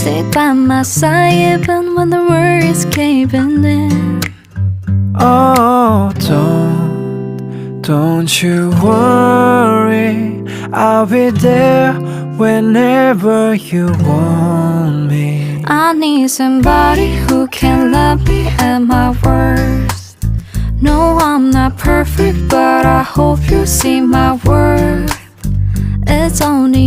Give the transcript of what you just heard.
Stay by my side even when the world is caving in. Oh, don't you worry, I'll be there whenever you want me. I need somebody who can love me at my worst. No, I'm not perfect, but I hope you see my worth. It's only